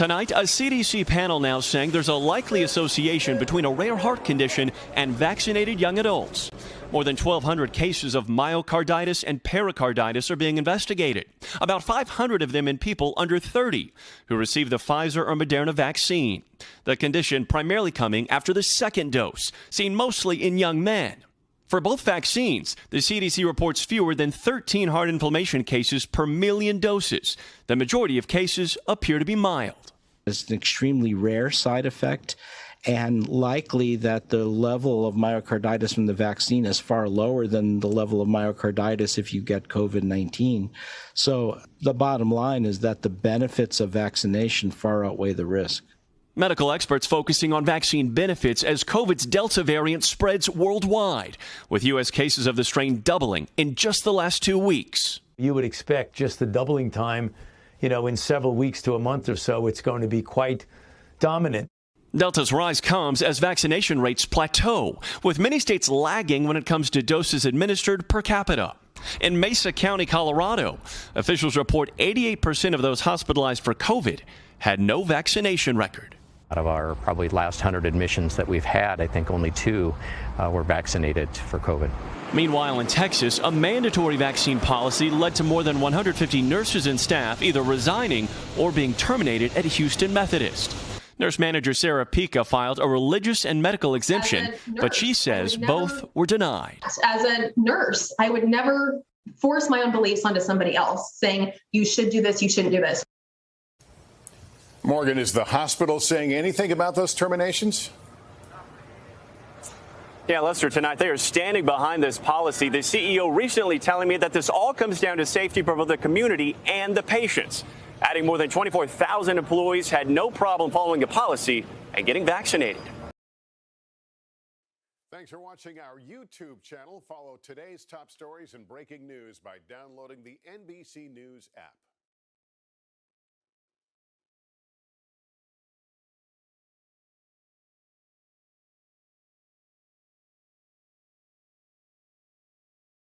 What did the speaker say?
Tonight, a CDC panel now saying there's a likely association between a rare heart condition and vaccinated young adults. More than 1,200 cases of myocarditis and pericarditis are being investigated, about 500 of them in people under 30 who received the Pfizer or Moderna vaccine. The condition primarily coming after the second dose, seen mostly in young men. For both vaccines, the CDC reports fewer than 13 heart inflammation cases per million doses. The majority of cases appear to be mild. It's an extremely rare side effect, and likely that the level of myocarditis from the vaccine is far lower than the level of myocarditis if you get COVID-19. So the bottom line is that the benefits of vaccination far outweigh the risk. Medical experts focusing on vaccine benefits as COVID's Delta variant spreads worldwide, with U.S. cases of the strain doubling in just the last 2 weeks. You would expect just the doubling time, in several weeks to a month or so, it's going to be quite dominant. Delta's rise comes as vaccination rates plateau, with many states lagging when it comes to doses administered per capita. In Mesa County, Colorado, officials report 88% of those hospitalized for COVID had no vaccination record. Out of our probably last 100 admissions that we've had, I think only 2 were vaccinated for COVID. Meanwhile, in Texas, a mandatory vaccine policy led to more than 150 nurses and staff either resigning or being terminated at Houston Methodist. Nurse manager Sarah Pica filed a religious and medical exemption, but she says both were denied. As a nurse, I would never force my own beliefs onto somebody else, saying you should do this, you shouldn't do this. Morgan, is the hospital saying anything about those terminations? Yeah, Lester, tonight they are standing behind this policy. The CEO recently telling me that this all comes down to safety for both the community and the patients. Adding more than 24,000 employees had no problem following the policy and getting vaccinated. Thanks for watching our YouTube channel. Follow today's top stories and breaking news by downloading the NBC News app.